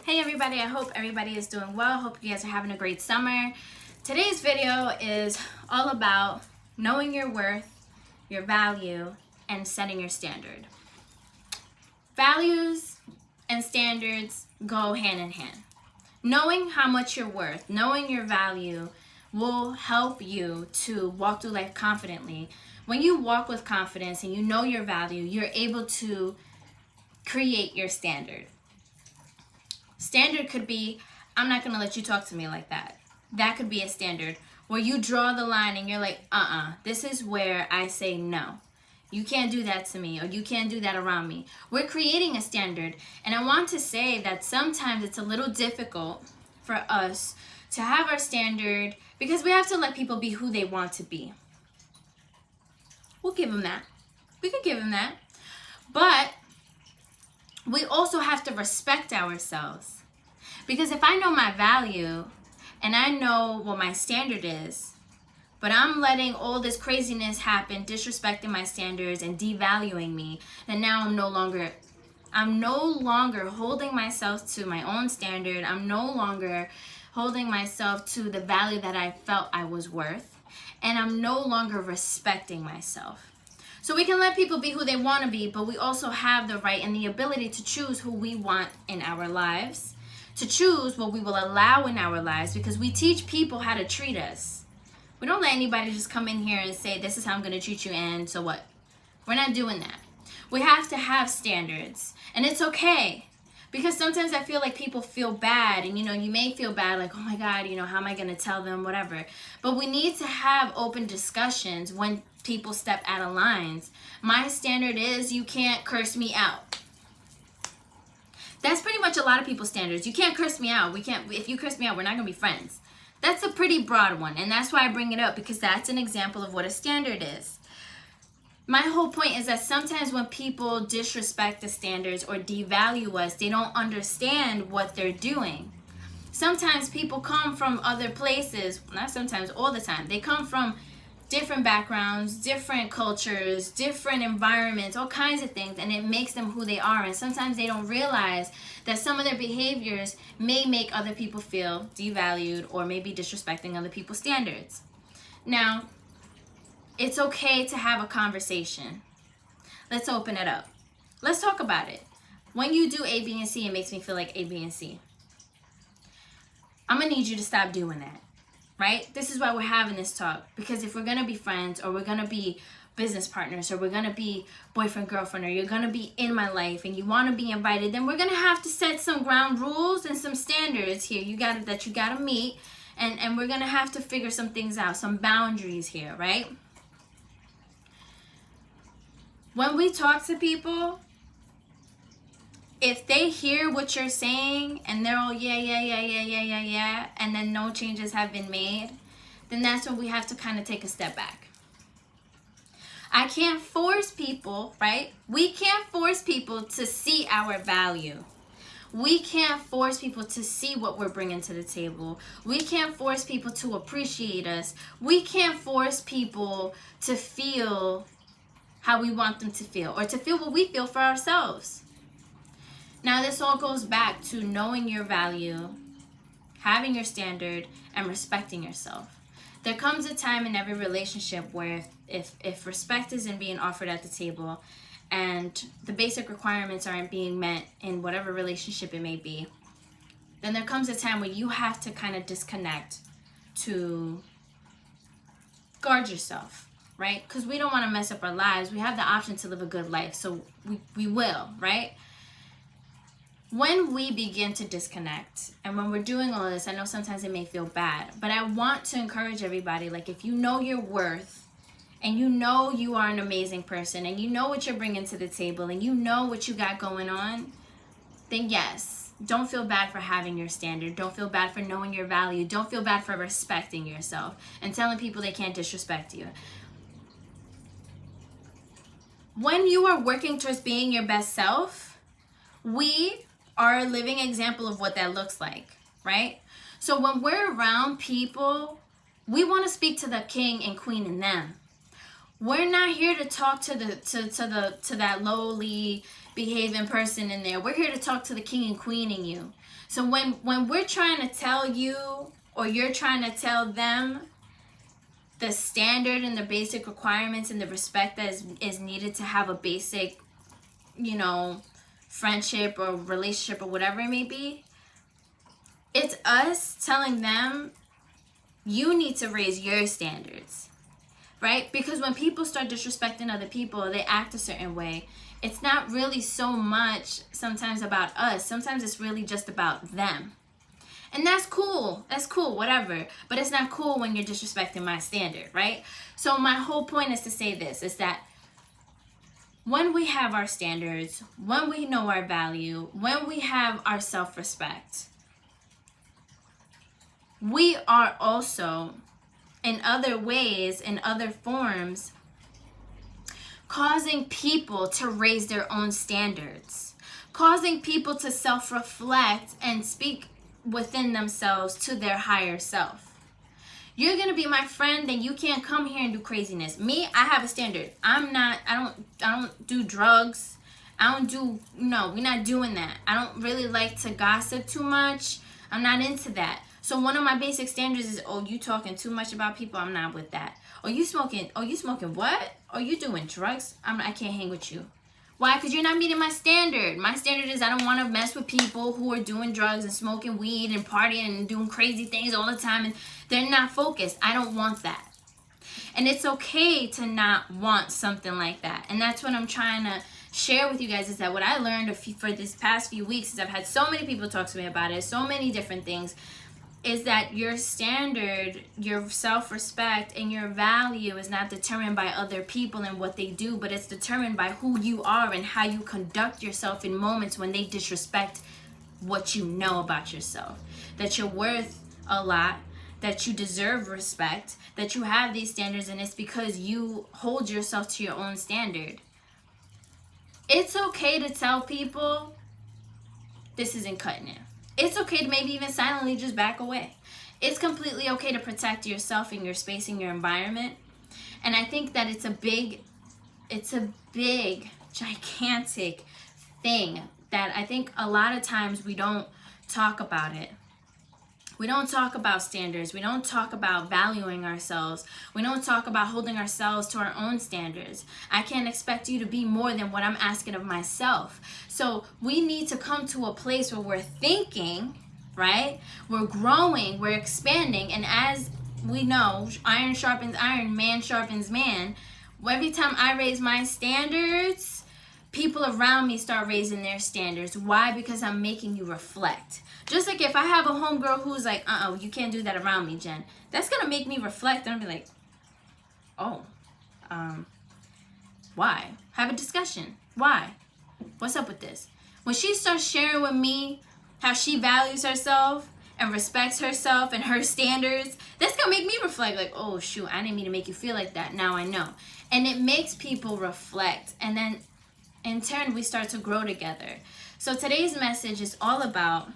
Hey everybody, I hope everybody is doing well. Hope you guys are having a great summer. Today's video is all about knowing your worth, your value, and setting your standard. Values and standards go hand in hand. Knowing how much you're worth, knowing your value will help you to walk through life confidently. When you walk with confidence and you know your value, you're able to create your standard. Standard could be, I'm not going to let you talk to me like that. That could be a standard where you draw the line and you're like, this is where I say no. You can't do that to me, or you can't do that around me. We're creating a standard. And I want to say that sometimes it's a little difficult for us to have our standard because we have to let people be who they want to be. We'll give them that. We could give them that. But we also have to respect ourselves. Because if I know my value and I know what my standard is, but I'm letting all this craziness happen, disrespecting my standards and devaluing me, then now I'm no longer holding myself to my own standard. I'm no longer holding myself to the value that I felt I was worth. And I'm no longer respecting myself. So we can let people be who they want to be, but we also have the right and the ability to choose who we want in our lives, to choose what we will allow in our lives, because we teach people how to treat us. We don't let anybody just come in here and say, this is how I'm going to treat you, and so what? We're not doing that. We have to have standards, and it's okay. Because sometimes I feel like people feel bad, and you may feel bad, like, oh my God, how am I going to tell them, whatever. But we need to have open discussions when people step out of lines. My standard is you can't curse me out. That's pretty much a lot of people's standards. You can't curse me out. If you curse me out, we're not going to be friends. That's a pretty broad one, and that's why I bring it up, because that's an example of what a standard is. My whole point is that sometimes when people disrespect the standards or devalue us, they don't understand what they're doing. Sometimes people come from other places, not sometimes, all the time. They come from different backgrounds, different cultures, different environments, all kinds of things, and it makes them who they are. And sometimes they don't realize that some of their behaviors may make other people feel devalued or maybe disrespecting other people's standards. Now, it's okay to have a conversation. Let's open it up. Let's talk about it. When you do A, B, and C, it makes me feel like A, B, and C. I'm going to need you to stop doing that. Right? This is why we're having this talk. Because if we're going to be friends, or we're going to be business partners, or we're going to be boyfriend, girlfriend, or you're going to be in my life and you want to be invited, then we're going to have to set some ground rules and some standards here you got to meet. And we're going to have to figure some things out, some boundaries here, right? When we talk to people, if they hear what you're saying and they're all yeah, and then no changes have been made, then that's when we have to kind of take a step back. I can't force people, right? We can't force people to see our value. We can't force people to see what we're bringing to the table. We can't force people to appreciate us. We can't force people to feel how we want them to feel, or to feel what we feel for ourselves. Now, this all goes back to knowing your value, having your standard, and respecting yourself. There comes a time in every relationship where if respect isn't being offered at the table and the basic requirements aren't being met in whatever relationship it may be, then there comes a time where you have to kind of disconnect to guard yourself, right? Because we don't want to mess up our lives. We have the option to live a good life, so we will, right? When we begin to disconnect, and when we're doing all this, I know sometimes it may feel bad, but I want to encourage everybody, like, if you know your worth, and you know you are an amazing person, and you know what you're bringing to the table, and you know what you got going on, then yes, don't feel bad for having your standard. Don't feel bad for knowing your value. Don't feel bad for respecting yourself and telling people they can't disrespect you. When you are working towards being your best self, we are a living example of what that looks like, right? So when we're around people, we want to speak to the king and queen in them. We're not here to talk to that lowly, behaving person in there. We're here to talk to the king and queen in you. So when we're trying to tell you, or you're trying to tell them, the standard and the basic requirements and the respect that is needed to have a basic, you know, friendship or relationship or whatever it may be, it's us telling them, you need to raise your standards, right? Because when people start disrespecting other people, they act a certain way. It's not really so much sometimes about us. Sometimes it's really just about them. And that's cool. That's cool, whatever. But it's not cool when you're disrespecting my standard, right? So my whole point is to say this, is that when we have our standards, when we know our value, when we have our self-respect, we are also, in other ways, in other forms, causing people to raise their own standards, causing people to self-reflect and speak within themselves to their higher self. You're gonna be my friend, then you can't come here and do craziness. Me, I have a standard. I don't do drugs. No, we're not doing that. I don't really like to gossip too much. I'm not into that. So one of my basic standards is, oh, you talking too much about people? I'm not with that. Oh, you smoking what? Oh, you doing drugs? I can't hang with you. Why? Because you're not meeting my standard. My standard is I don't want to mess with people who are doing drugs and smoking weed and partying and doing crazy things all the time, and they're not focused. I don't want that. And it's okay to not want something like that. And that's what I'm trying to share with you guys, is that what I learned for this past few weeks, is I've had so many people talk to me about it, so many different things, is that your standard, your self-respect, and your value is not determined by other people and what they do, but it's determined by who you are and how you conduct yourself in moments when they disrespect what you know about yourself. That you're worth a lot, that you deserve respect, that you have these standards, and it's because you hold yourself to your own standard. It's okay to tell people, this isn't cutting it. It's okay to maybe even silently just back away. It's completely okay to protect yourself and your space and your environment. And I think that it's a big, gigantic thing that I think a lot of times we don't talk about it. We don't talk about standards. We don't talk about valuing ourselves. We don't talk about holding ourselves to our own standards. I can't expect you to be more than what I'm asking of myself. So we need to come to a place where we're thinking, right? We're growing, we're expanding. And as we know, iron sharpens iron, man sharpens man. Every time I raise my standards, people around me start raising their standards. Why? Because I'm making you reflect. Just like if I have a homegirl who's like, you can't do that around me, Jen. That's going to make me reflect and be like, why? Have a discussion. Why? What's up with this? When she starts sharing with me how she values herself and respects herself and her standards, that's going to make me reflect like, oh, shoot, I didn't mean to make you feel like that. Now I know. And it makes people reflect. And then in turn, we start to grow together. So today's message is all about,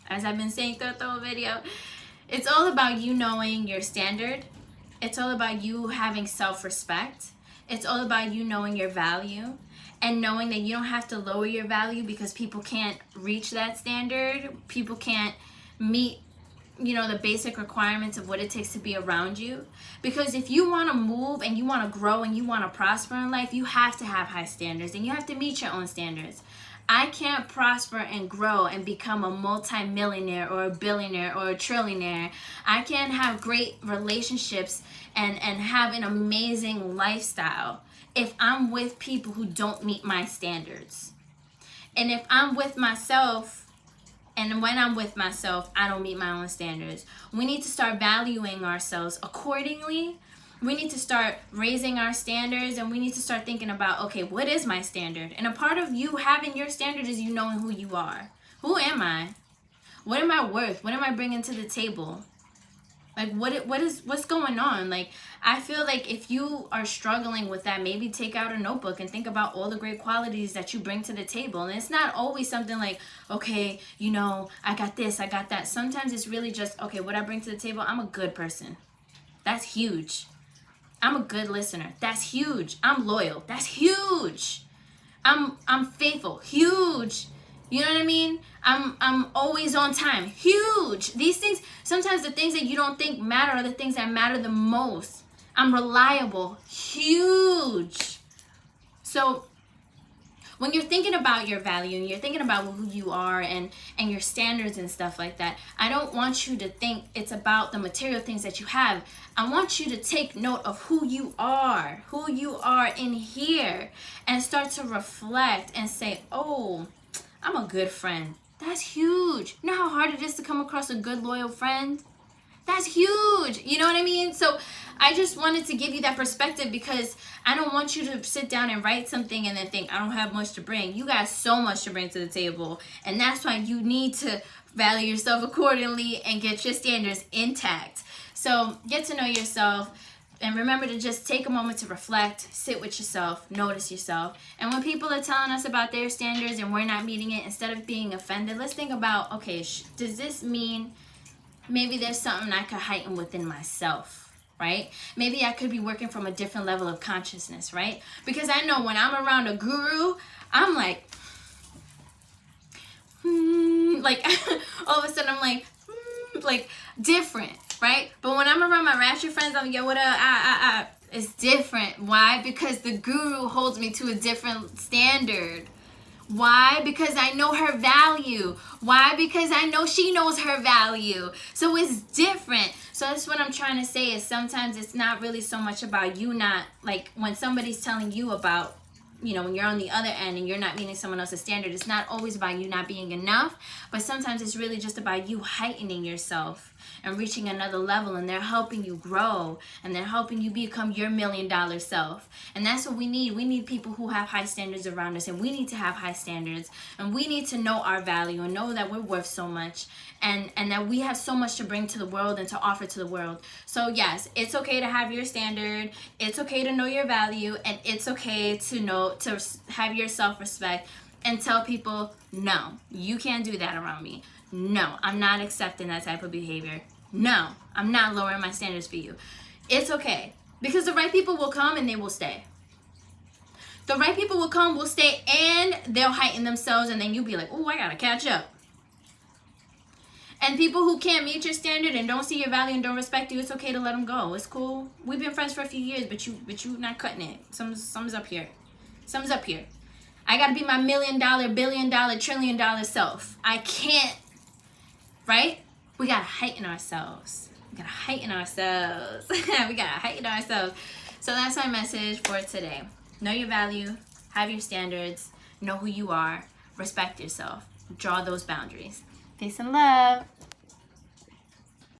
as I've been saying throughout the whole video, it's all about you knowing your standard. It's all about you having self-respect. It's all about you knowing your value and knowing that you don't have to lower your value because people can't reach that standard. People can't meet, the basic requirements of what it takes to be around you. Because if you want to move and you want to grow and you want to prosper in life, you have to have high standards and you have to meet your own standards. I can't prosper and grow and become a multi-millionaire or a billionaire or a trillionaire. I can't have great relationships and have an amazing lifestyle if I'm with people who don't meet my standards. And if I'm with myself, and when I'm with myself, I don't meet my own standards. We need to start valuing ourselves accordingly. We need to start raising our standards, and we need to start thinking about, okay, what is my standard? And a part of you having your standard is you knowing who you are. Who am I? What am I worth? What am I bringing to the table? Like, what's going on? Like, I feel like if you are struggling with that, maybe take out a notebook and think about all the great qualities that you bring to the table. And it's not always something like, okay, I got this, I got that. Sometimes it's really just, okay, what I bring to the table, I'm a good person. That's huge. I'm a good listener. That's huge. I'm loyal. That's huge. I'm faithful. Huge. You know what I mean? I'm always on time. Huge. These things, sometimes the things that you don't think matter are the things that matter the most. I'm reliable. Huge. So when you're thinking about your value and you're thinking about who you are and your standards and stuff like that, I don't want you to think it's about the material things that you have. I want you to take note of who you are in here, and start to reflect and say, oh, I'm a good friend. That's huge. You know how hard it is to come across a good, loyal friend? That's huge. You know what I mean? So I just wanted to give you that perspective, because I don't want you to sit down and write something and then think, I don't have much to bring. You got so much to bring to the table. And that's why you need to value yourself accordingly and get your standards intact. So get to know yourself. And remember to just take a moment to reflect, sit with yourself, notice yourself. And when people are telling us about their standards and we're not meeting it, instead of being offended, let's think about, okay, does this mean maybe there's something I could heighten within myself, right? Maybe I could be working from a different level of consciousness, right? Because I know when I'm around a guru, I'm like, like all of a sudden I'm like different, right? But when I'm around my ratchet friends, I'm like, yo, what up? It's different. Why? Because the guru holds me to a different standard. Why? Because I know her value. Why? Because I know she knows her value. So it's different. So that's what I'm trying to say, is sometimes it's not really so much about you not, like when somebody's telling you about, you know, when you're on the other end and you're not meeting someone else's standard, it's not always about you not being enough, but sometimes it's really just about you heightening yourself and reaching another level, and they're helping you grow, and they're helping you become your $1 million self. And that's what we need. We need people who have high standards around us, and we need to have high standards, and we need to know our value and know that we're worth so much, and that we have so much to bring to the world and to offer to the world. So yes, it's okay to have your standard, it's okay to know your value, and it's okay to have your self-respect, and tell people, no, you can't do that around me. No, I'm not accepting that type of behavior. No, I'm not lowering my standards for you. It's okay. Because the right people will come and they will stay. The right people will come, will stay, and they'll heighten themselves, and then you'll be like, oh, I gotta catch up. And people who can't meet your standard and don't see your value and don't respect you, it's okay to let them go. It's cool. We've been friends for a few years, but you not cutting it. Something's up here. Something's up here. I gotta be my $1 million, $1 billion, $1 trillion self. I can't. Right? We gotta heighten ourselves. We gotta heighten ourselves. So that's my message for today. Know your value, have your standards, know who you are, respect yourself, draw those boundaries. Peace and love.